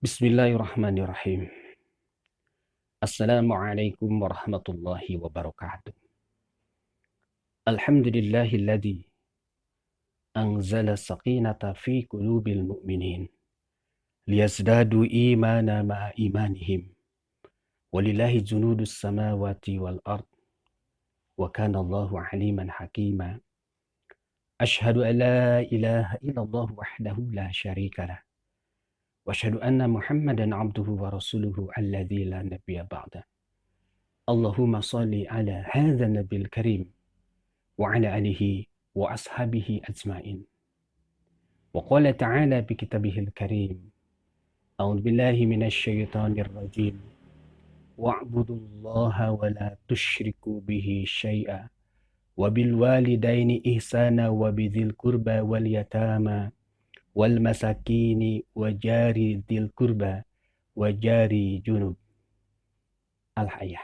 Bismillahirrahmanirrahim. Assalamualaikum warahmatullahi wabarakatuh. Alhamdulillahilladzi anzala sakinata fi qulubil mu'minin liyazdadu imana ma'a imanihim. Walillahi junudus samawati wal ard wa kana Allahu aliman hakima. Ashhadu an la ilaha illallah wahdahu la syarika lah. Wa asyhadu anna Muhammadan abduhu wa rasuluhu alladzi la nabiyya ba'da. Allahumma salli ala hadza nabil karim wa ala alihi wa ashabihi ajma'in. Wa qala ta'ala bi kitabihil karim. A'udzu billahi minasy syaithanir rajim. Wa'budullaha wa la tusyriku bihi syai'a. Wa bil walidaini ihsana wa bidzil qurba wal yatama wal masakini wa jari dzil qurba wa jari junub. Al-Hayah.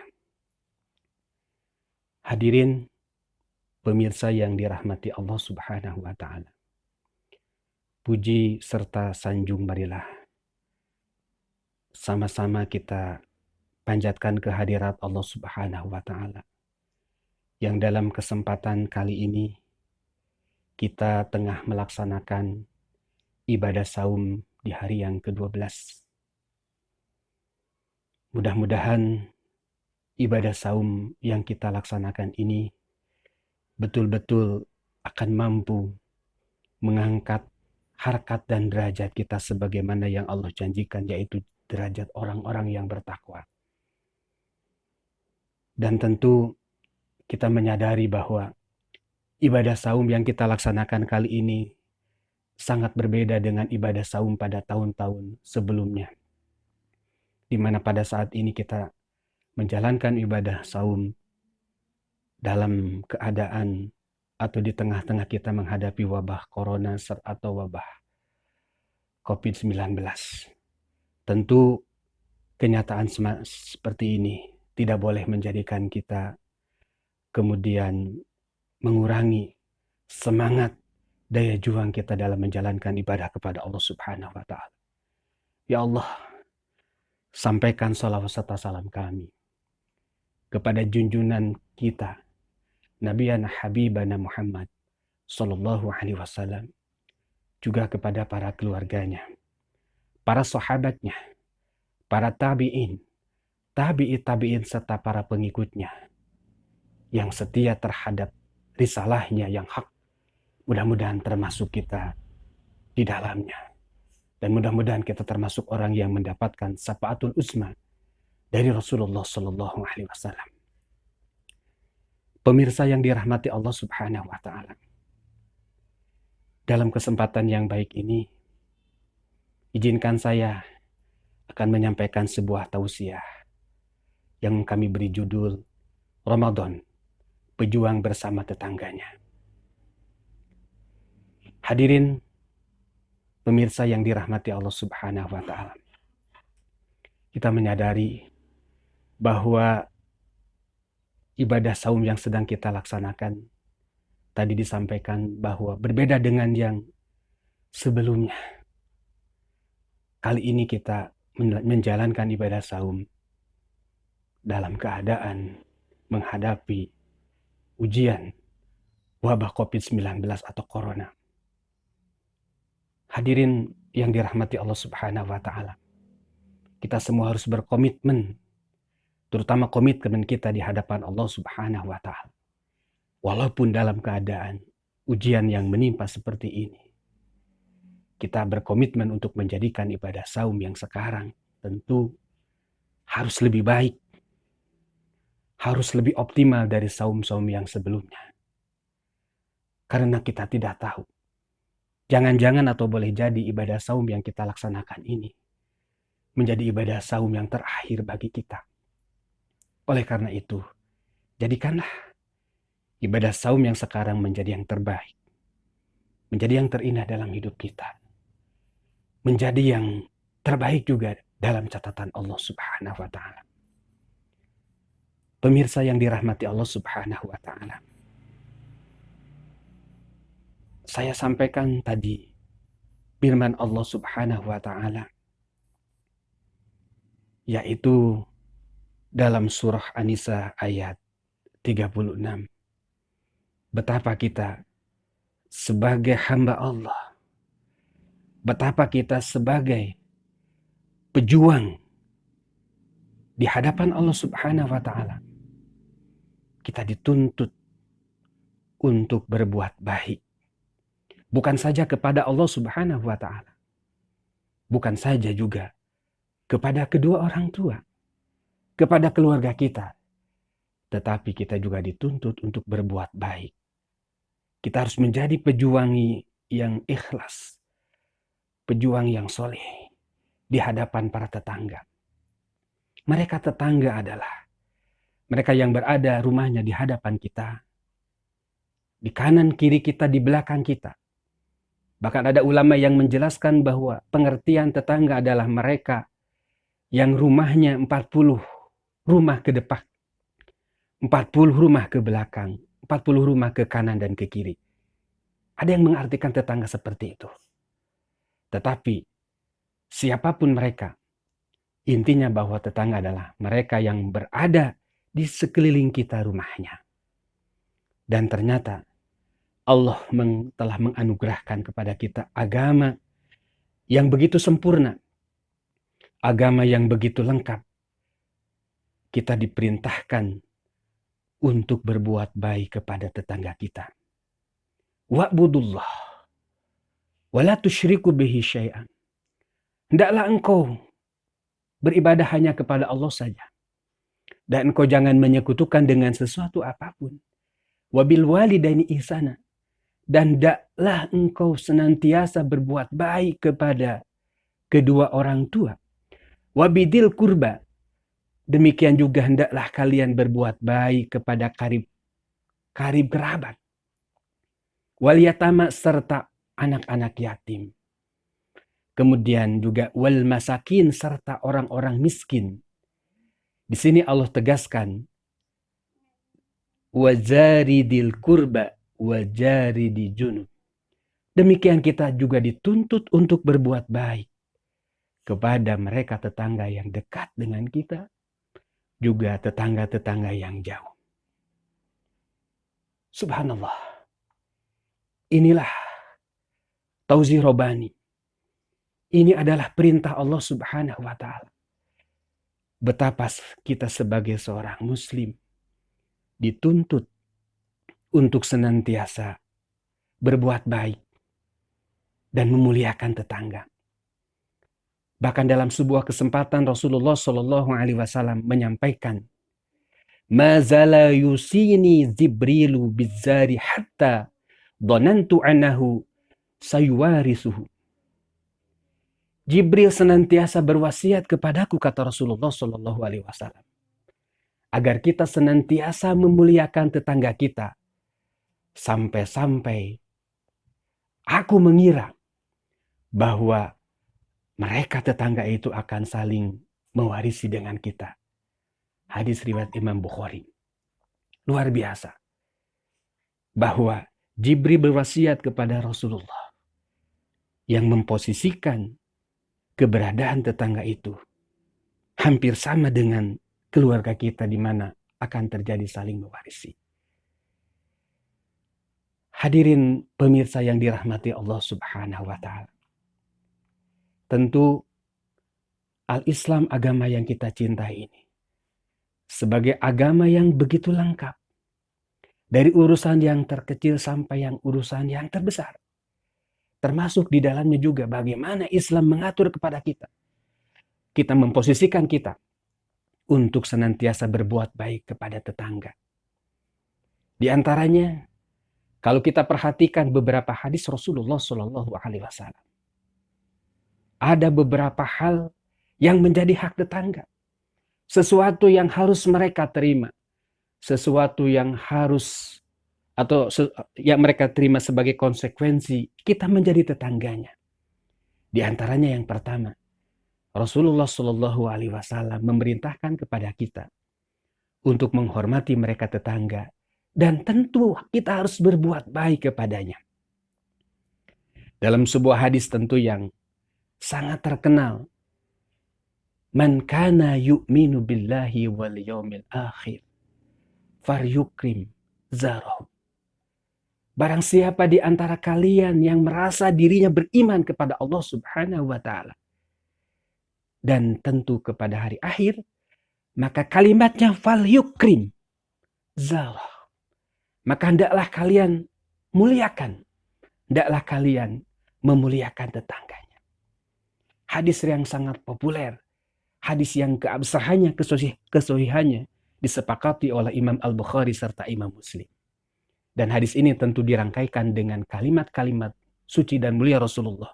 Hadirin pemirsa yang dirahmati Allah Subhanahu wa taala. Puji serta sanjung marilah sama-sama kita panjatkan kehadirat Allah Subhanahu wa taala. Yang dalam kesempatan kali ini kita tengah melaksanakan ibadah saum di hari yang ke-12. Mudah-mudahan ibadah saum yang kita laksanakan ini betul-betul akan mampu mengangkat harkat dan derajat kita sebagaimana yang Allah janjikan, yaitu derajat orang-orang yang bertakwa. Dan tentu kita menyadari bahwa ibadah saum yang kita laksanakan kali ini sangat berbeda dengan ibadah saum pada tahun-tahun sebelumnya, di mana pada saat ini kita menjalankan ibadah saum dalam keadaan atau di tengah-tengah kita menghadapi wabah corona atau wabah COVID-19. Tentu kenyataan seperti ini tidak boleh menjadikan kita kemudian mengurangi semangat daya juang kita dalam menjalankan ibadah kepada Allah Subhanahu wa taala. Ya Allah, sampaikan salawat serta salam kami kepada junjungan kita Nabiyana Habibana Muhammad sallallahu alaihi wasallam, juga kepada para keluarganya, para sahabatnya, para tabi'in, tabi'in serta para pengikutnya yang setia terhadap risalahnya yang hak. Mudah-mudahan termasuk kita di dalamnya. Dan mudah-mudahan kita termasuk orang yang mendapatkan syafaatul uzma dari Rasulullah sallallahu alaihi wasallam. Pemirsa yang dirahmati Allah Subhanahu wa taala. Dalam kesempatan yang baik ini, izinkan saya akan menyampaikan sebuah tausiah yang kami beri judul Ramadan, Pejuang Bersama Tetangganya. Hadirin pemirsa yang dirahmati Allah Subhanahu wa taala. Kita menyadari bahwa ibadah saum yang sedang kita laksanakan tadi disampaikan bahwa berbeda dengan yang sebelumnya. Kali ini kita menjalankan ibadah saum dalam keadaan menghadapi ujian wabah COVID-19 atau corona. Hadirin yang dirahmati Allah Subhanahu wa taala. Kita semua harus berkomitmen, terutama komitmen kita di hadapan Allah Subhanahu wa taala. Walaupun dalam keadaan ujian yang menimpa seperti ini, kita berkomitmen untuk menjadikan ibadah saum yang sekarang tentu harus lebih baik, harus lebih optimal dari saum-saum yang sebelumnya. Karena kita tidak tahu, jangan-jangan atau boleh jadi ibadah saum yang kita laksanakan ini menjadi ibadah saum yang terakhir bagi kita. Oleh karena itu, jadikanlah ibadah saum yang sekarang menjadi yang terbaik, menjadi yang terindah dalam hidup kita, menjadi yang terbaik juga dalam catatan Allah Subhanahu wa taala. Pemirsa yang dirahmati Allah Subhanahu wa taala. Saya sampaikan tadi firman Allah Subhanahu wa taala yaitu dalam surah An-Nisa ayat 36. Betapa kita sebagai hamba Allah, betapa kita sebagai pejuang di hadapan Allah Subhanahu wa Ta'ala, kita dituntut untuk berbuat baik. Bukan saja kepada Allah Subhanahu wa Ta'ala, bukan saja juga kepada kedua orang tua, kepada keluarga kita, tetapi kita juga dituntut untuk berbuat baik. Kita harus menjadi pejuang yang ikhlas, pejuang yang soleh di hadapan para tetangga. Mereka tetangga adalah mereka yang berada rumahnya di hadapan kita, di kanan kiri kita, di belakang kita. Bahkan ada ulama yang menjelaskan bahwa pengertian tetangga adalah mereka yang rumahnya 40 rumah ke depan, 40 rumah ke belakang, 40 rumah ke kanan dan ke kiri. Ada yang mengartikan tetangga seperti itu. Tetapi siapapun mereka, intinya bahwa tetangga adalah mereka yang berada di sekeliling kita rumahnya. Dan ternyata Allah telah menganugerahkan kepada kita agama yang begitu sempurna, agama yang begitu lengkap. Kita diperintahkan untuk berbuat baik kepada tetangga kita. Wa'budullah wa la tusyriku bihi syai'an. Hendaklah engkau beribadah hanya kepada Allah saja. Dan engkau jangan menyekutukan dengan sesuatu apapun. Wabil walidaini ihsana. Dan hendaklah engkau senantiasa berbuat baik kepada kedua orang tua. Wabidil kurba. Demikian juga hendaklah kalian berbuat baik kepada karib kerabat. Wal yatama serta anak-anak yatim. Kemudian juga wal masakin serta orang-orang miskin. Di sini Allah tegaskan wajaridil kurba wajaridi junub. Demikian kita juga dituntut untuk berbuat baik kepada mereka tetangga yang dekat dengan kita, juga tetangga-tetangga yang jauh. Subhanallah. Inilah tauzih robani. Ini adalah perintah Allah Subhanahu wa Ta'ala. Betapa kita sebagai seorang muslim dituntut untuk senantiasa berbuat baik dan memuliakan tetangga. Bahkan dalam sebuah kesempatan Rasulullah Shallallahu Alaihi Wasallam menyampaikan, "Mazala yusini Jibrilu bizari hatta dhanantu annahu sayuwarisuhu." Jibril senantiasa berwasiat kepadaku, kata Rasulullah Shallallahu Alaihi Wasallam, agar kita senantiasa memuliakan tetangga kita, sampai-sampai aku mengira bahwa mereka tetangga itu akan saling mewarisi dengan kita. Hadis riwayat Imam Bukhari. Luar biasa. Bahwa Jibril berwasiat kepada Rasulullah yang memposisikan keberadaan tetangga itu hampir sama dengan keluarga kita di mana akan terjadi saling mewarisi. Hadirin pemirsa yang dirahmati Allah Subhanahu wa Ta'ala. Tentu Al-Islam, agama yang kita cintai ini, sebagai agama yang begitu lengkap, dari urusan yang terkecil sampai yang urusan yang terbesar. Termasuk di dalamnya juga bagaimana Islam mengatur kepada kita. Kita memposisikan kita untuk senantiasa berbuat baik kepada tetangga. Di antaranya, kalau kita perhatikan beberapa hadis Rasulullah Shallallahu Alaihi Wasallam, ada beberapa hal yang menjadi hak tetangga, sesuatu yang harus mereka terima, sesuatu yang harus atau yang mereka terima sebagai konsekuensi kita menjadi tetangganya. Di antaranya yang pertama, Rasulullah Shallallahu Alaihi Wasallam memerintahkan kepada kita untuk menghormati mereka tetangga, dan tentu kita harus berbuat baik kepadanya. Dalam sebuah hadis tentu yang sangat terkenal, Man kana yu'minu billahi wal yawmil akhir falyukrim zarahu. Barang siapa di antara kalian yang merasa dirinya beriman kepada Allah Subhanahu wa taala dan tentu kepada hari akhir, maka kalimatnya falyukrim zarah. Maka hendaklah kalian muliakan, hendaklah kalian memuliakan tetangganya. Hadis yang sangat populer, hadis yang keabsahannya, kesohihannya disepakati oleh Imam Al-Bukhari serta Imam Muslim. Dan hadis ini tentu dirangkaikan dengan kalimat-kalimat suci dan mulia Rasulullah.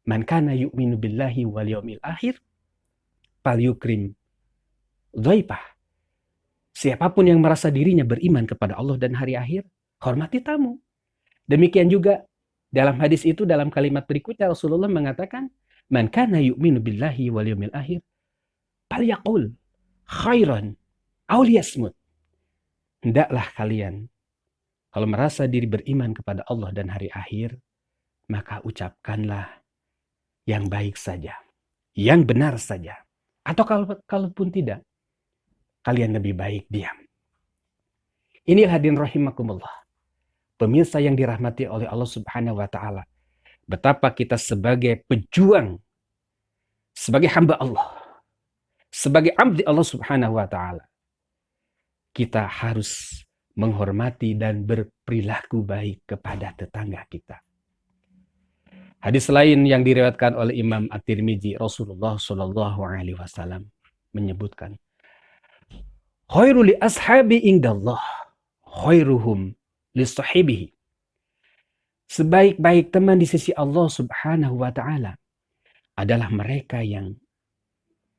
Man kana yu'minu billahi wal yawmil akhir falyukrim dhaifah. Siapapun yang merasa dirinya beriman kepada Allah dan hari akhir, hormati tamu. Demikian juga dalam hadis itu, dalam kalimat berikutnya Rasulullah mengatakan, man kana yu'minu billahi wal yawmil akhir falyaqul khairan aw liyasmut. Hendaklah kalian kalau merasa diri beriman kepada Allah dan hari akhir, maka ucapkanlah yang baik saja, yang benar saja. Atau kalaupun tidak, kalian lebih baik diam. Ini hadirin rahimakumullah, pemirsa yang dirahmati oleh Allah Subhanahu wa taala, betapa kita sebagai pejuang, sebagai hamba Allah, sebagai abdi Allah Subhanahu wa taala, kita harus menghormati dan berperilaku baik kepada tetangga kita. Hadis lain yang diriwayatkan oleh Imam At-Tirmidzi, Rasulullah Shallallahu Alaihi Wasallam menyebutkan, "Khairu li ashabi indallah, khairuhum li sahibihi." Sebaik-baik teman di sisi Allah Subhanahu Wa Taala adalah mereka yang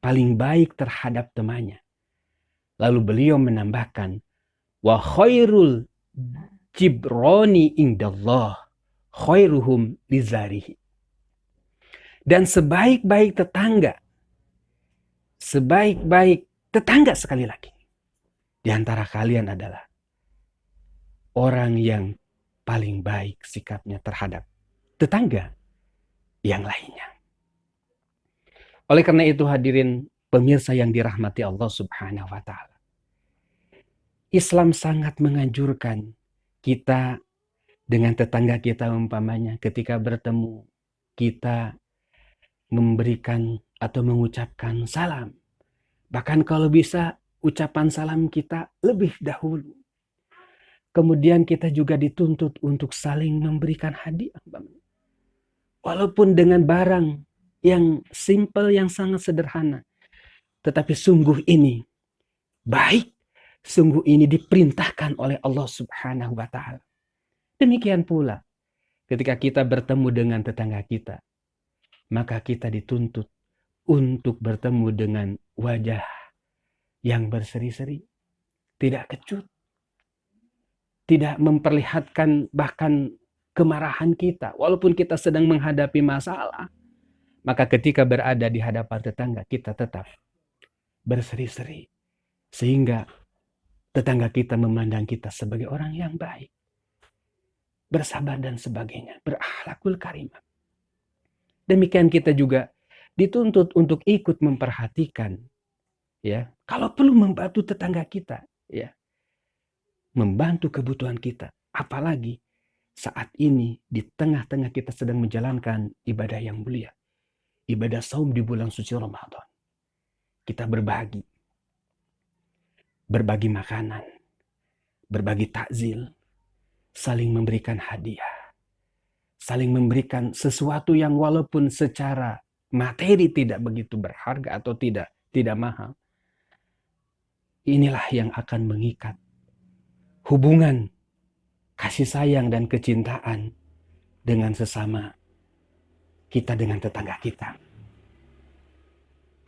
paling baik terhadap temannya. Lalu beliau menambahkan, wa khairul jibroni indallah khairuhum lizarihi. Dan sebaik-baik tetangga sekali lagi di antara kalian adalah orang yang paling baik sikapnya terhadap tetangga yang lainnya. Oleh karena itu hadirin pemirsa yang dirahmati Allah Subhanahu wa taala, Islam sangat menganjurkan kita dengan tetangga kita umpamanya ketika bertemu, kita memberikan atau mengucapkan salam. Bahkan kalau bisa ucapan salam kita lebih dahulu. Kemudian kita juga dituntut untuk saling memberikan hadiah. Walaupun dengan barang yang simple, yang sangat sederhana. Tetapi sungguh ini baik. Sungguh ini diperintahkan oleh Allah Subhanahu wa taala. Demikian pula ketika kita bertemu dengan tetangga kita, maka kita dituntut untuk bertemu dengan wajah yang berseri-seri, tidak kecut, tidak memperlihatkan bahkan kemarahan kita walaupun kita sedang menghadapi masalah. Maka ketika berada di hadapan tetangga, kita tetap berseri-seri sehingga tetangga kita memandang kita sebagai orang yang baik, bersabar dan sebagainya, berakhlakul karimah. Demikian kita juga dituntut untuk ikut memperhatikan, ya, kalau perlu membantu tetangga kita, ya, membantu kebutuhan kita. Apalagi saat ini di tengah-tengah kita sedang menjalankan ibadah yang mulia, ibadah saum di bulan suci Ramadan. Kita berbagi makanan, berbagi takjil, saling memberikan hadiah, saling memberikan sesuatu yang walaupun secara materi tidak begitu berharga atau tidak mahal. Inilah yang akan mengikat hubungan kasih sayang dan kecintaan dengan sesama kita, dengan tetangga kita.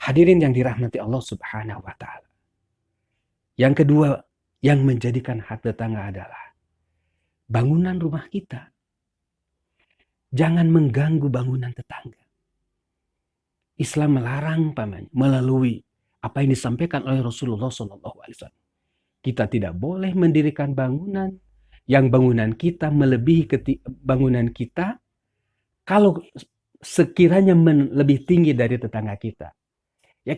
Hadirin yang dirahmati Allah Subhanahu wa taala. Yang kedua yang menjadikan hak tetangga adalah bangunan rumah kita. Jangan mengganggu bangunan tetangga. Islam melarang melalui apa yang disampaikan oleh Rasulullah SAW. Kita tidak boleh mendirikan bangunan yang bangunan kita melebihi bangunan kita kalau sekiranya lebih tinggi dari tetangga kita. ya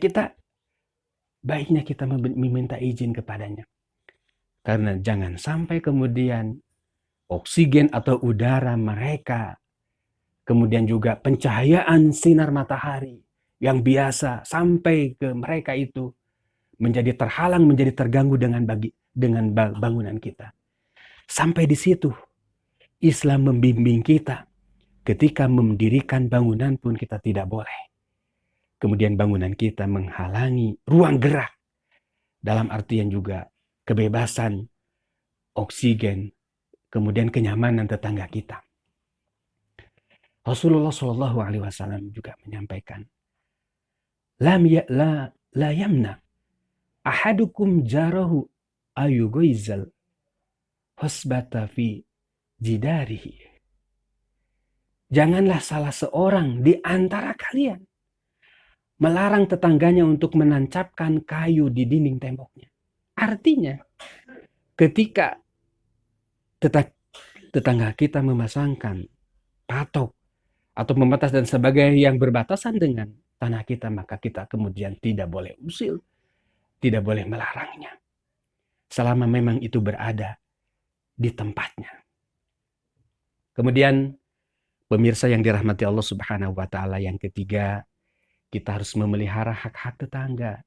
baiknya kita meminta izin kepadanya. Karena jangan sampai kemudian oksigen atau udara mereka, kemudian juga pencahayaan sinar matahari yang biasa sampai ke mereka itu menjadi terhalang, menjadi terganggu dengan bangunan kita. Sampai di situ Islam membimbing kita, ketika mendirikan bangunan pun kita tidak boleh. Kemudian bangunan kita menghalangi ruang gerak, dalam artian juga kebebasan, oksigen, kemudian kenyamanan tetangga kita. Rasulullah Shallallahu Alaihi Wasallam juga menyampaikan, la yamna ahadukum jarahu ayugoizal husbata fi jidarihi. Janganlah salah seorang di antara kalian melarang tetangganya untuk menancapkan kayu di dinding temboknya. Artinya, ketika tetangga kita memasangkan patok atau membatas dan sebagainya yang berbatasan dengan tanah kita, maka kita kemudian tidak boleh usil, tidak boleh melarangnya, selama memang itu berada di tempatnya. Kemudian pemirsa yang dirahmati Allah Subhanahu wa Ta'ala, yang ketiga, kita harus memelihara hak-hak tetangga.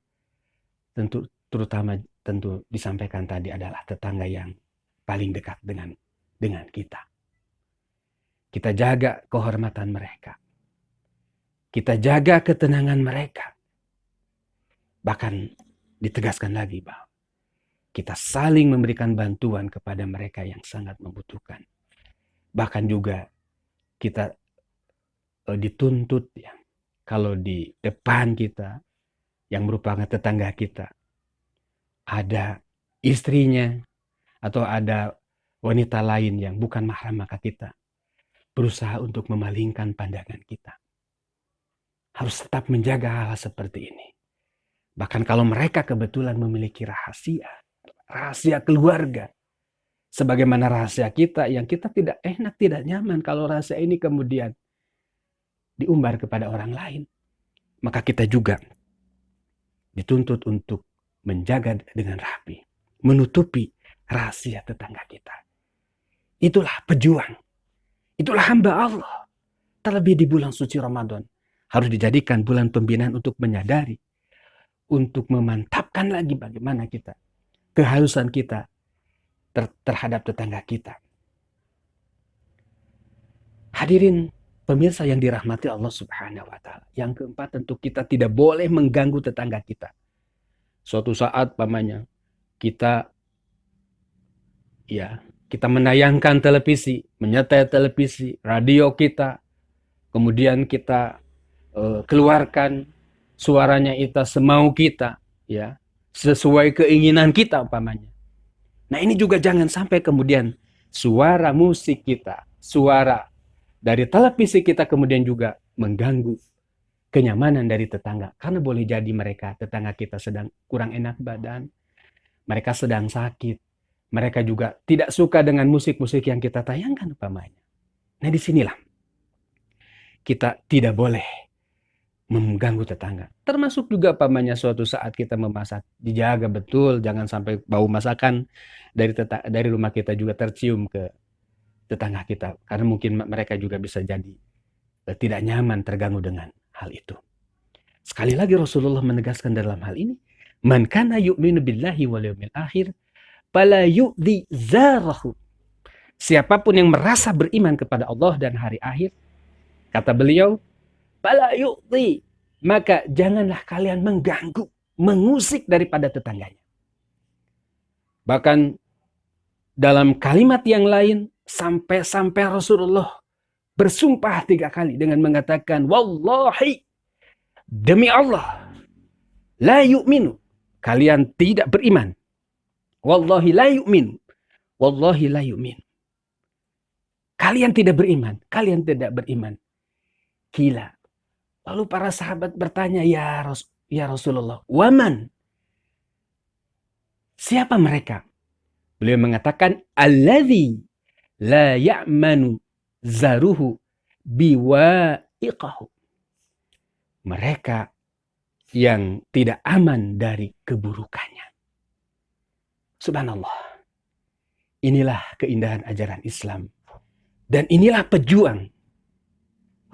Terutama disampaikan tadi adalah tetangga yang paling dekat dengan kita. Kita jaga kehormatan mereka. Kita jaga ketenangan mereka. Bahkan ditegaskan lagi bahwa kita saling memberikan bantuan kepada mereka yang sangat membutuhkan. Bahkan juga kita dituntut ya, kalau di depan kita yang merupakan tetangga kita ada istrinya atau ada wanita lain yang bukan mahram, maka kita berusaha untuk memalingkan pandangan kita. Harus tetap menjaga hal seperti ini. Bahkan kalau mereka kebetulan memiliki rahasia keluarga, sebagaimana rahasia kita yang kita tidak enak, tidak nyaman kalau rahasia ini kemudian diumbar kepada orang lain, maka kita juga dituntut untuk menjaga dengan rapi, menutupi rahasia tetangga kita. Itulah pejuang, itulah hamba Allah. Terlebih di bulan suci Ramadan, harus dijadikan bulan pembinaan untuk menyadari, untuk memantapkan lagi bagaimana kita, keharusan kita terhadap tetangga kita. Hadirin pemirsa yang dirahmati Allah Subhanahu wa Ta'ala. Yang keempat, tentu kita tidak boleh mengganggu tetangga kita. Suatu saat pamannya kita menayangkan televisi, menyetel televisi, radio kita, kemudian kita keluarkan suaranya kita semau kita, ya, sesuai keinginan kita umpamanya. Nah, ini juga jangan sampai kemudian suara musik kita, suara dari televisi kita kemudian juga mengganggu kenyamanan dari tetangga. Karena boleh jadi tetangga kita sedang kurang enak badan, mereka sedang sakit, mereka juga tidak suka dengan musik-musik yang kita tayangkan umpamanya. Nah, disinilah kita tidak boleh mengganggu tetangga. Termasuk juga umpamanya suatu saat kita memasak, dijaga betul, jangan sampai bau masakan dari rumah kita juga tercium ke tetangga kita, karena mungkin mereka juga bisa jadi tidak nyaman, terganggu dengan hal itu. Sekali lagi Rasulullah menegaskan dalam hal ini, man kana yu'minu billahi wal yawmil akhir fala yu'dhi zarahu. Siapapun yang merasa beriman kepada Allah dan hari akhir, kata beliau, fala yu'dhi, maka janganlah kalian mengganggu, mengusik daripada tetangganya. Bahkan dalam kalimat yang lain, sampai Rasulullah bersumpah 3 kali dengan mengatakan, wallahi, demi Allah, la yu'minu, kalian tidak beriman. Wallahi la yu'minu, wallahi la yu'minu. Kalian tidak beriman, kalian tidak beriman. Gila. Lalu para sahabat bertanya, ya Rasulullah, waman? Siapa mereka? Beliau mengatakan, alladzi la ya'manu zaruhu biwa'iqahu. Mereka yang tidak aman dari keburukannya. Subhanallah. Inilah keindahan ajaran Islam. Dan inilah pejuang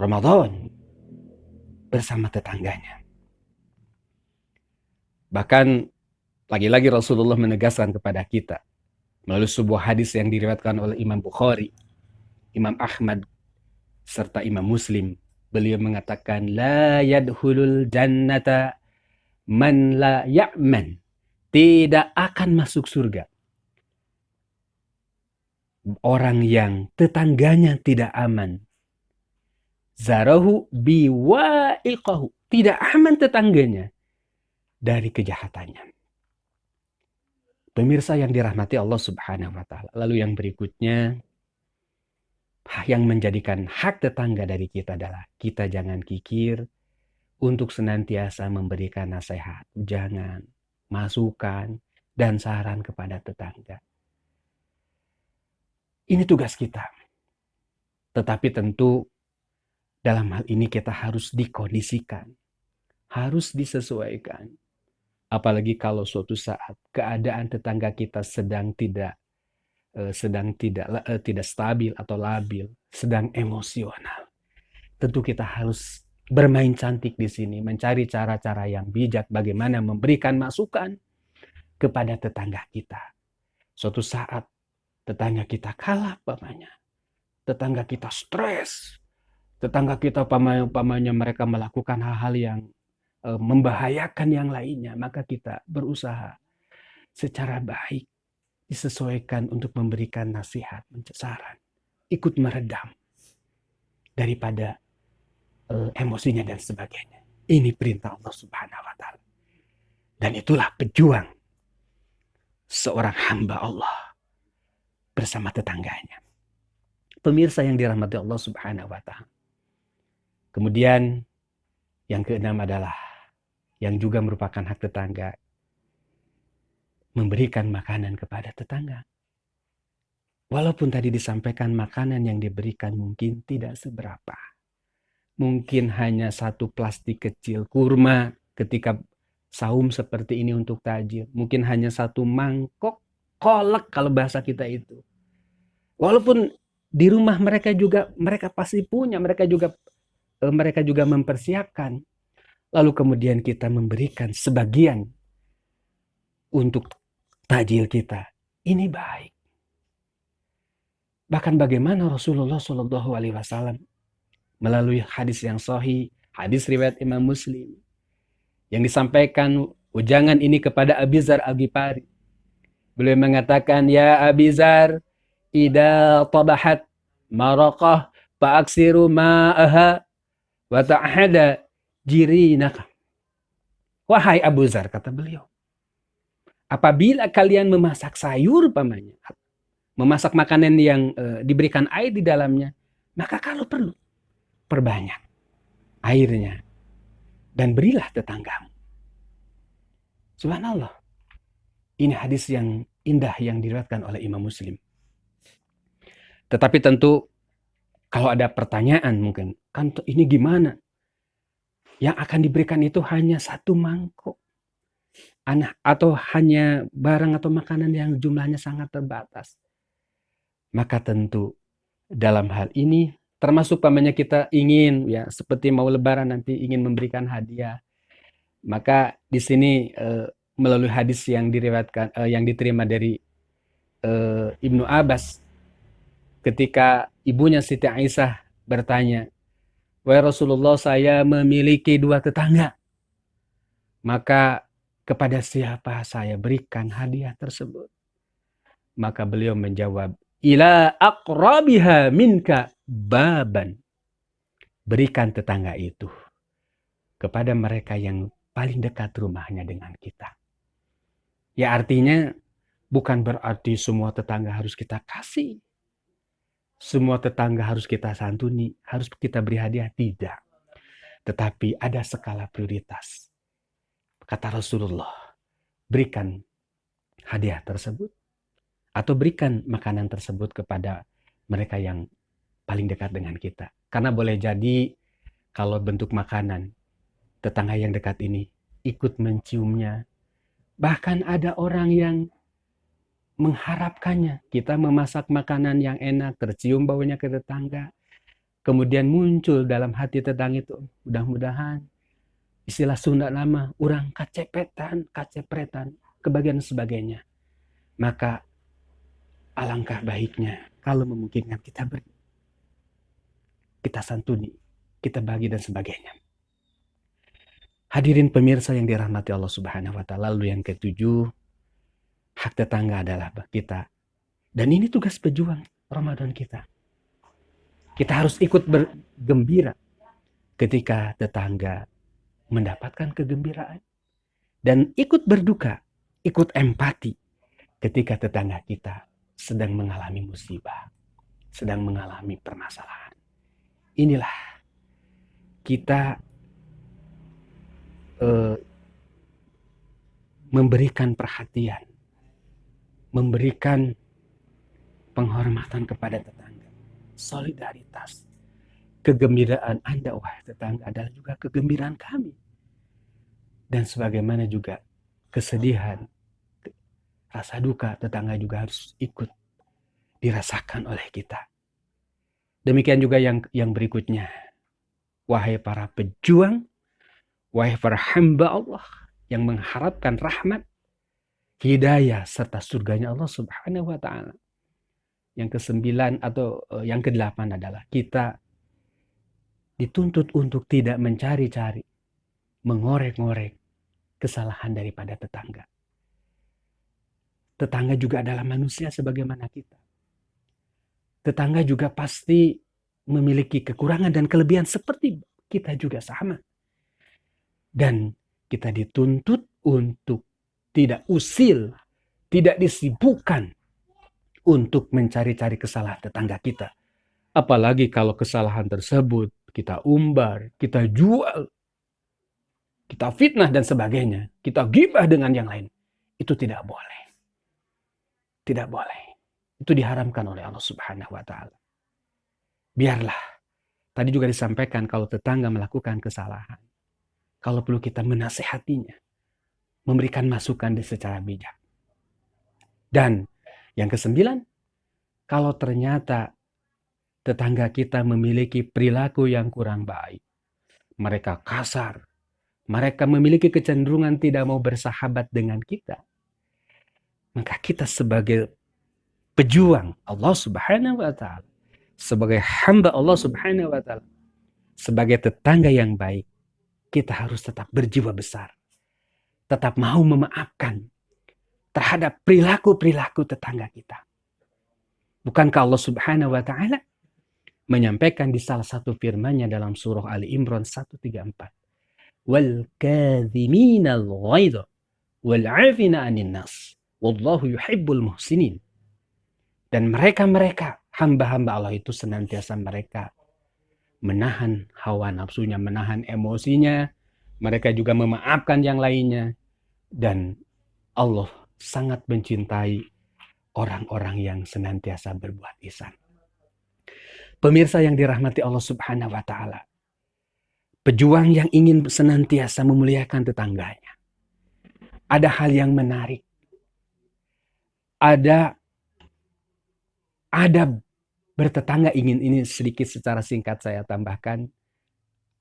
Ramadan bersama tetangganya. Bahkan lagi-lagi Rasulullah menegaskan kepada kita melalui sebuah hadis yang diriwayatkan oleh Imam Bukhari, Imam Ahmad, serta Imam Muslim. Beliau mengatakan, la yadkhulul jannata man la ya'man. Tidak akan masuk surga orang yang tetangganya tidak aman. Zarahu biwa'iqahu. Tidak aman tetangganya dari kejahatannya. Pemirsa yang dirahmati Allah Subhanahu wa taala. Lalu yang berikutnya, yang menjadikan hak tetangga dari kita adalah kita jangan kikir untuk senantiasa memberikan nasihat, jangan masukan dan saran kepada tetangga. Ini tugas kita. Tetapi tentu dalam hal ini kita harus dikondisikan, harus disesuaikan. Apalagi kalau suatu saat keadaan tetangga kita sedang tidak stabil atau labil, sedang emosional. Tentu kita harus bermain cantik di sini, mencari cara-cara yang bijak bagaimana memberikan masukan kepada tetangga kita. Suatu saat tetangga kita kalah pamannya, tetangga kita stres, tetangga kita pamannya mereka melakukan hal-hal yang membahayakan yang lainnya, maka kita berusaha secara baik disesuaikan untuk memberikan nasihat, saran, ikut meredam daripada emosinya dan sebagainya. Ini perintah Allah Subhanahu wa taala. Dan itulah pejuang seorang hamba Allah bersama tetangganya. Pemirsa yang dirahmati Allah Subhanahu wa taala. Kemudian yang keenam adalah yang juga merupakan hak tetangga, memberikan makanan kepada tetangga. Walaupun tadi disampaikan makanan yang diberikan mungkin tidak seberapa. Mungkin hanya satu plastik kecil kurma ketika saum seperti ini untuk tajil. Mungkin hanya satu mangkok kolak kalau bahasa kita itu. Walaupun di rumah mereka pasti punya, mereka juga mempersiapkan. Lalu kemudian kita memberikan sebagian untuk tajil kita. Ini baik. Bahkan bagaimana Rasulullah SAW melalui hadis yang sahih, hadis riwayat Imam Muslim, yang disampaikan ujangan ini kepada Abi Dzar Al-Ghifari. Beliau mengatakan, ya Abi Dzar, idza tabahat maraqah fa'aksiru ma'aha wa ta'hada jirinaka. Wahai Abu Dzar, kata beliau, apabila kalian memasak sayur pamannya, memasak makanan yang diberikan air di dalamnya, maka kalau perlu perbanyak airnya dan berilah tetanggamu. Subhanallah. Ini hadis yang indah yang diriwayatkan oleh Imam Muslim. Tetapi tentu kalau ada pertanyaan mungkin, kan ini gimana? Yang akan diberikan itu hanya satu mangkok. Atau hanya barang atau makanan yang jumlahnya sangat terbatas. Maka tentu dalam hal ini termasuk pamannya kita ingin ya seperti mau lebaran nanti ingin memberikan hadiah. Maka di sini melalui hadis yang diriwayatkan yang diterima dari Ibnu Abbas ketika ibunya Siti Aisyah bertanya, "Wahai Rasulullah, saya memiliki 2 tetangga. Maka kepada siapa saya berikan hadiah tersebut?" Maka beliau menjawab, "Ila aqrabiha minka baban." Berikan tetangga itu kepada mereka yang paling dekat rumahnya dengan kita. Ya artinya bukan berarti semua tetangga harus kita kasih. Semua tetangga harus kita santuni, harus kita beri hadiah, tidak. Tetapi ada skala prioritas. Kata Rasulullah, berikan hadiah tersebut atau berikan makanan tersebut kepada mereka yang paling dekat dengan kita. Karena boleh jadi kalau bentuk makanan tetangga yang dekat ini ikut menciumnya. Bahkan ada orang yang mengharapkannya. Kita memasak makanan yang enak, tercium baunya ke tetangga. Kemudian muncul dalam hati tetangga itu, mudah-mudahan istilah Sunda nama, orang kacepetan, kacepretan, kebagian sebagainya. Maka alangkah baiknya kalau memungkinkan kita santuni, kita bagi dan sebagainya. Hadirin pemirsa yang dirahmati Allah Subhanahu wa taala, lalu yang ketujuh, hak tetangga adalah kita. Dan ini tugas pejuang Ramadan kita. Kita harus ikut bergembira ketika tetangga mendapatkan kegembiraan. Dan ikut berduka, ikut empati ketika tetangga kita sedang mengalami musibah, sedang mengalami permasalahan. Inilah kita memberikan perhatian, memberikan penghormatan kepada tetangga, solidaritas. Kegembiraan Anda, wahai tetangga, adalah juga kegembiraan kami. Dan sebagaimana juga kesedihan, rasa duka tetangga juga harus ikut dirasakan oleh kita. Demikian juga yang berikutnya. Wahai para pejuang, wahai para hamba Allah yang mengharapkan rahmat, hidayah, serta surganya Allah Subhanahu wa ta'ala. Yang ke-9 atau yang ke-8 adalah kita dituntut untuk tidak mencari-cari, mengorek-ngorek kesalahan daripada tetangga. Tetangga juga adalah manusia sebagaimana kita. Tetangga juga pasti memiliki kekurangan dan kelebihan seperti kita juga sama. Dan kita dituntut untuk tidak usil, tidak disibukkan untuk mencari-cari kesalahan tetangga kita. Apalagi kalau kesalahan tersebut kita umbar, kita jual, kita fitnah dan sebagainya, kita gibah dengan yang lain. Itu tidak boleh. Tidak boleh. Itu diharamkan oleh Allah Subhanahu wa ta'ala. Biarlah, tadi juga disampaikan kalau tetangga melakukan kesalahan, kalau perlu kita menasehatinya, memberikan masukan secara bijak. Dan yang ke-9, kalau ternyata tetangga kita memiliki perilaku yang kurang baik, mereka kasar, mereka memiliki kecenderungan tidak mau bersahabat dengan kita, maka kita sebagai pejuang Allah Subhanahu wa ta'ala, sebagai hamba Allah Subhanahu wa ta'ala, sebagai tetangga yang baik, kita harus tetap berjiwa besar, tetap mau memaafkan terhadap perilaku-perilaku tetangga kita. Bukankah Allah Subhanahu wa ta'ala menyampaikan di salah satu firman-Nya dalam surah Ali Imran 134, wal kadhiminal ghaidha wal 'afina 'anil nas wallahu yuhibbul muhsinin. Dan mereka hamba-hamba Allah itu senantiasa mereka menahan hawa nafsunya, menahan emosinya, mereka juga memaafkan yang lainnya, dan Allah sangat mencintai orang-orang yang senantiasa berbuat ihsan. Pemirsa yang dirahmati Allah Subhanahu wa ta'ala, pejuang yang ingin senantiasa memuliakan tetangganya, ada hal yang menarik. Ada adab bertetangga, ingin ini sedikit secara singkat saya tambahkan.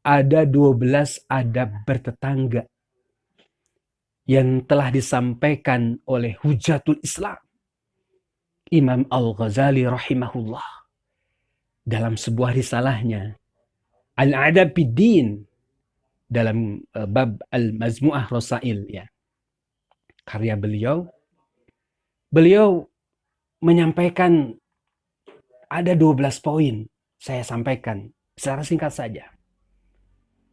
Ada 12 adab bertetangga yang telah disampaikan oleh Hujatul Islam Imam Al-Ghazali rahimahullah dalam sebuah risalahnya Al-Adab Bid-Din dalam bab Al-Mazmu'ah Rasail, ya, karya beliau menyampaikan ada 12 poin. Saya sampaikan secara singkat saja.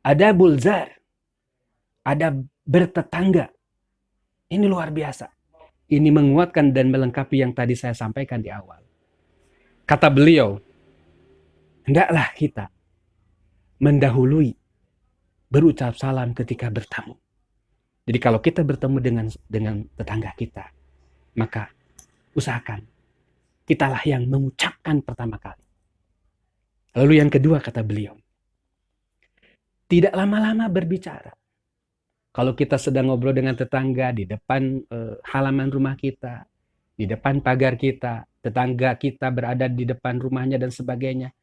Ada bulzar, ada bertetangga. Ini luar biasa. Ini menguatkan dan melengkapi yang tadi saya sampaikan di awal. Kata beliau, hendaklah kita mendahului berucap salam ketika bertamu. Jadi kalau kita bertemu dengan tetangga kita, maka usahakan kitalah yang mengucapkan pertama kali. Lalu yang kedua, kata beliau, tidak lama-lama berbicara. Kalau kita sedang ngobrol dengan tetangga di depan halaman rumah kita, di depan pagar kita, tetangga kita berada di depan rumahnya dan sebagainya,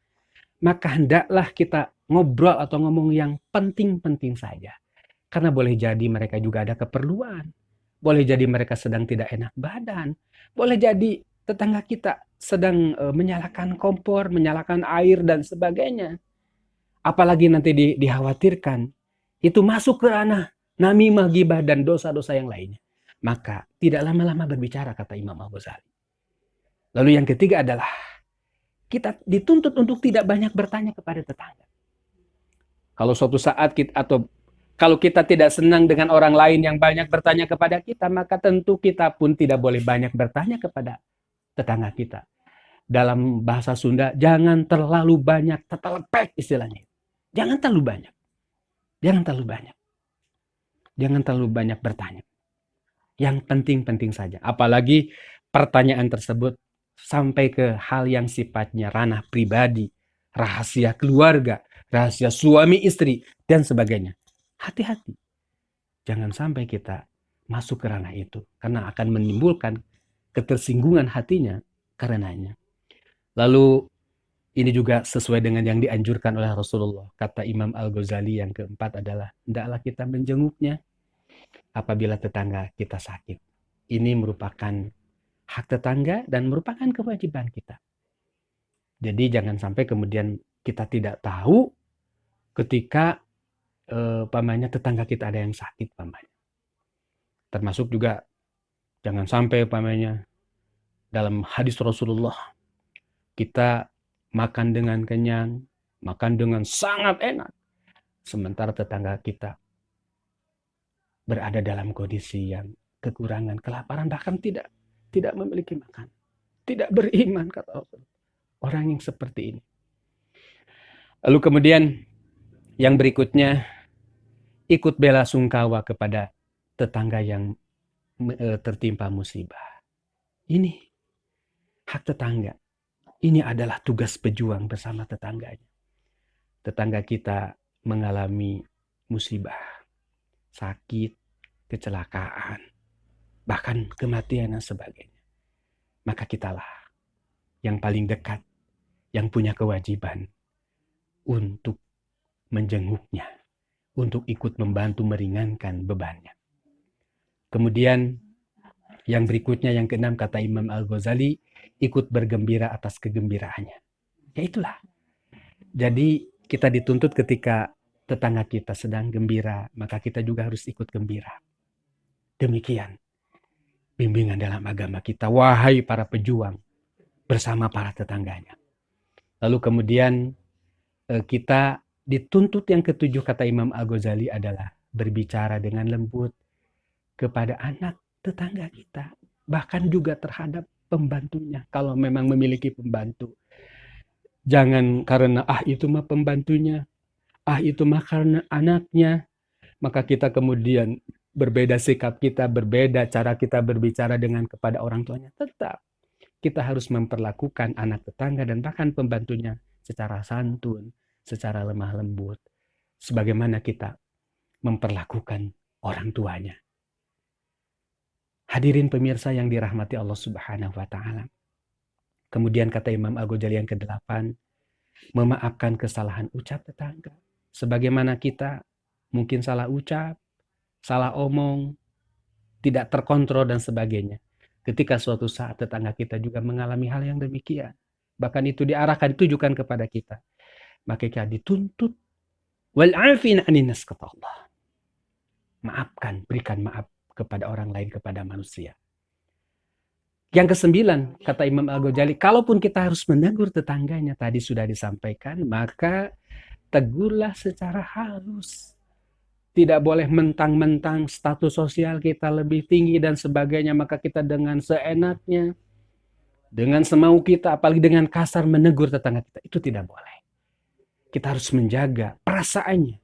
maka hendaklah kita ngobrol atau ngomong yang penting-penting saja. Karena boleh jadi mereka juga ada keperluan. Boleh jadi mereka sedang tidak enak badan. Boleh jadi tetangga kita sedang menyalakan kompor, menyalakan air dan sebagainya. Apalagi nanti dikhawatirkan itu masuk ke ranah namimah, ghibah dan dosa-dosa yang lainnya. Maka tidak lama-lama berbicara, kata Imam Al-Ghazali. Lalu yang ketiga adalah kita dituntut untuk tidak banyak bertanya kepada tetangga. Kalau suatu saat kita, atau kalau kita tidak senang dengan orang lain yang banyak bertanya kepada kita, maka tentu kita pun tidak boleh banyak bertanya kepada tetangga kita. Dalam bahasa Sunda, jangan terlalu banyak tetelepek istilahnya. Jangan terlalu banyak. Jangan terlalu banyak. Jangan terlalu banyak bertanya. Yang penting-penting saja. Apalagi pertanyaan tersebut sampai ke hal yang sifatnya ranah pribadi, rahasia keluarga, rahasia suami istri, dan sebagainya. Hati-hati. Jangan sampai kita masuk ke ranah itu. Karena akan menimbulkan ketersinggungan hatinya karenanya. Lalu ini juga sesuai dengan yang dianjurkan oleh Rasulullah. Kata Imam Al-Ghazali yang keempat adalah, hendaklah kita menjenguknya apabila tetangga kita sakit. Ini merupakan hak tetangga dan merupakan kewajiban kita. Jadi jangan sampai kemudian kita tidak tahu ketika pamannya tetangga kita ada yang sakit pamannya. Termasuk juga jangan sampai pamannya dalam hadis Rasulullah kita makan dengan kenyang, makan dengan sangat enak, sementara tetangga kita berada dalam kondisi yang kekurangan, kelaparan, bahkan tidak memiliki makan, tidak beriman, kata Rasulullah. Orang yang seperti ini. Lalu kemudian yang berikutnya, ikut bela sungkawa kepada tetangga yang tertimpa musibah. Ini hak tetangga. Ini adalah tugas pejuang bersama tetangganya. Tetangga kita mengalami musibah, sakit, kecelakaan, bahkan kematian dan sebagainya. Maka kitalah yang paling dekat, yang punya kewajiban untuk menjenguknya, untuk ikut membantu meringankan bebannya. Kemudian yang berikutnya, yang keenam, kata Imam Al-Ghazali, ikut bergembira atas kegembiraannya. Ya itulah. Jadi kita dituntut ketika tetangga kita sedang gembira, maka kita juga harus ikut gembira. Demikian bimbingan dalam agama kita, wahai para pejuang bersama para tetangganya. Lalu kemudian kita dituntut yang ketujuh, kata Imam Al-Ghazali, adalah berbicara dengan lembut kepada anak tetangga kita, bahkan juga terhadap pembantunya kalau memang memiliki pembantu. Jangan karena itu mah pembantunya, itu mah karena anaknya, maka kita kemudian berbeda sikap kita, berbeda cara kita berbicara dengan kepada orang tuanya. Tetap kita harus memperlakukan anak tetangga dan bahkan pembantunya secara santun, secara lemah lembut, sebagaimana kita memperlakukan orang tuanya. Hadirin pemirsa yang dirahmati Allah Subhanahu wa Ta'ala. Kemudian kata Imam Al-Ghazali yang ke-8, memaafkan kesalahan ucap tetangga. Sebagaimana kita mungkin salah ucap, salah omong, tidak terkontrol dan sebagainya. Ketika suatu saat tetangga kita juga mengalami hal yang demikian, bahkan itu diarahkan, ditujukan kepada kita, maka kita dituntut wal'afin 'anin nas, kata Allah. Maafkan, berikan maaf kepada orang lain, kepada manusia. Yang ke-9, kata Imam Al-Ghazali, kalaupun kita harus menegur tetangganya, tadi sudah disampaikan, maka tegurlah secara halus. Tidak boleh mentang-mentang status sosial kita lebih tinggi dan sebagainya, maka kita dengan seenaknya, dengan semau kita, apalagi dengan kasar menegur tetangga kita. Itu tidak boleh. Kita harus menjaga perasaannya.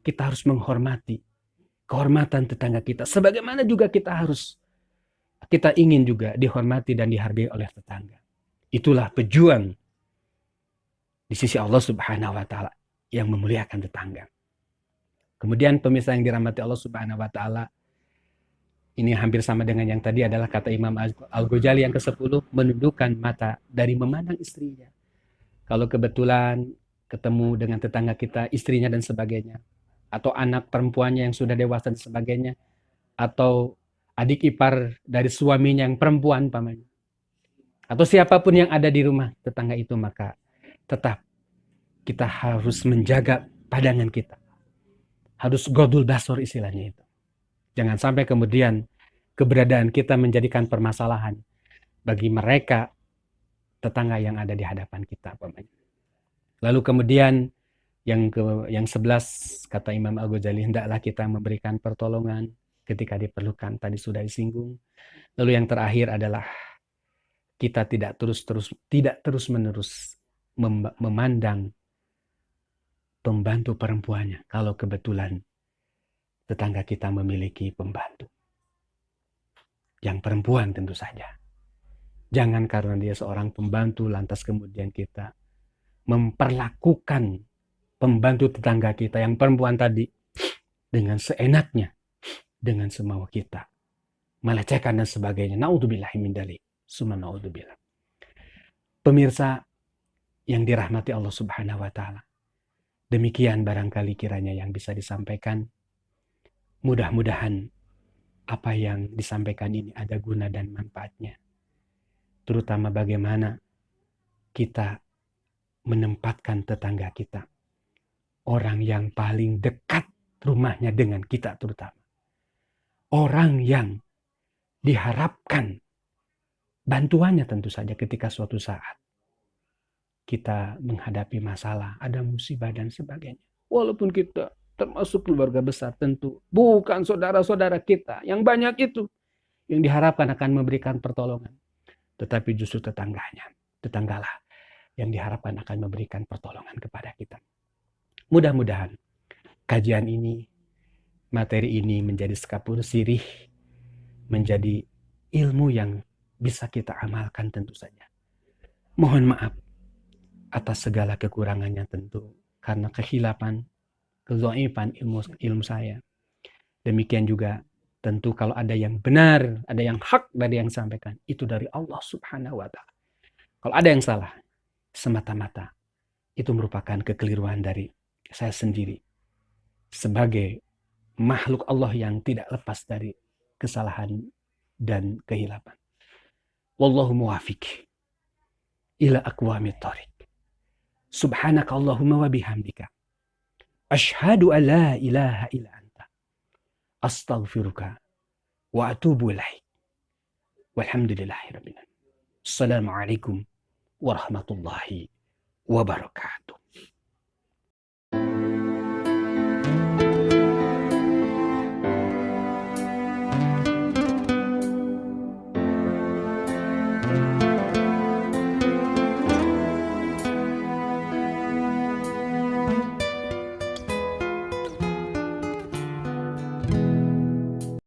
Kita harus menghormati kehormatan tetangga kita. Sebagaimana juga kita ingin juga dihormati dan dihargai oleh tetangga. Itulah pejuang di sisi Allah Subhanahu wa Ta'ala yang memuliakan tetangga. Kemudian pemirsa yang dirahmati Allah Subhanahu wa taala, ini hampir sama dengan yang tadi adalah kata Imam Al-Ghazali yang ke-10, menundukkan mata dari memandang istrinya. Kalau kebetulan ketemu dengan tetangga kita, istrinya dan sebagainya, atau anak perempuannya yang sudah dewasa dan sebagainya, atau adik ipar dari suaminya yang perempuan pamannya, atau siapapun yang ada di rumah tetangga itu, maka tetap kita harus menjaga pandangan kita. Harus godul basor istilahnya itu. Jangan sampai kemudian keberadaan kita menjadikan permasalahan bagi mereka tetangga yang ada di hadapan kita. Lalu kemudian yang 11 kata Imam Al-Ghazali, hendaklah kita memberikan pertolongan ketika diperlukan, tadi sudah disinggung. Lalu yang terakhir adalah kita tidak terus-menerus memandang pembantu perempuannya kalau kebetulan tetangga kita memiliki pembantu yang perempuan tentu saja. Jangan karena dia seorang pembantu lantas kemudian kita memperlakukan pembantu tetangga kita yang perempuan tadi dengan seenaknya, dengan semau kita, melecehkan dan sebagainya. Naudzubillahi min dzalik. Summa naudzubillah. Pemirsa yang dirahmati Allah Subhanahu wa taala, demikian barangkali kiranya yang bisa disampaikan. Mudah-mudahan apa yang disampaikan ini ada guna dan manfaatnya. Terutama bagaimana kita menempatkan tetangga kita, orang yang paling dekat rumahnya dengan kita terutama. Orang yang diharapkan bantuannya tentu saja ketika suatu saat kita menghadapi masalah, ada musibah dan sebagainya. Walaupun kita termasuk keluarga besar, tentu bukan saudara-saudara kita yang banyak itu yang diharapkan akan memberikan pertolongan, tetapi justru tetanggalah yang diharapkan akan memberikan pertolongan kepada kita. Mudah-mudahan kajian ini, materi ini menjadi sekapur sirih, menjadi ilmu yang bisa kita amalkan tentu saja. Mohon maaf atas segala kekurangannya tentu, karena kehilapan, kedhaifan ilmu saya. Demikian juga tentu kalau ada yang benar, ada yang hak dari yang disampaikan, itu dari Allah Subhanahu wa taala. Kalau ada yang salah, semata-mata itu merupakan kekeliruan dari saya sendiri sebagai makhluk Allah yang tidak lepas dari kesalahan dan kehilapan. Wallahu muwafiq ila aqwamit thoriq. Subhanaka Allahumma wa bihamdika asyhadu an la ilaha illa anta astaghfiruka wa atubu ilaik. Walhamdulillahirabbil alamin. Assalamualaikum warahmatullahi wabarakatuh.